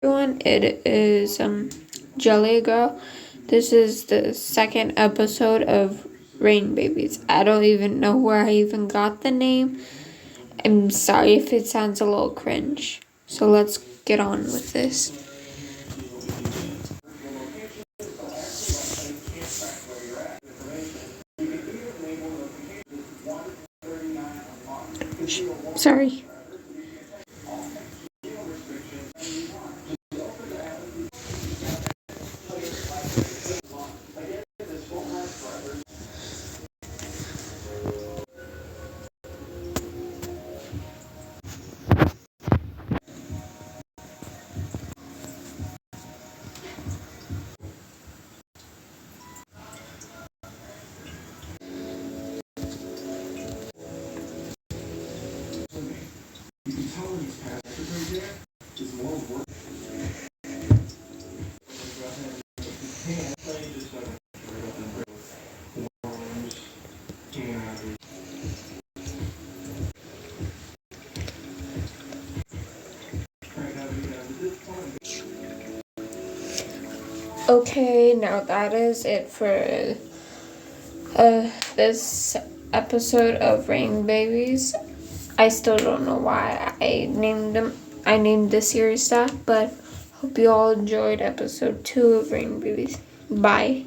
Everyone, it is Jelly Girl. This is the second episode of Rain Babies. I don't even know where I even got the name. I'm sorry if it sounds a little cringe. So let's get on with this. Sorry. Okay, now that is it for this episode of Rain Babies. I still don't know why I named the series that, but hope you all enjoyed episode 2 of Rain Babies. Bye.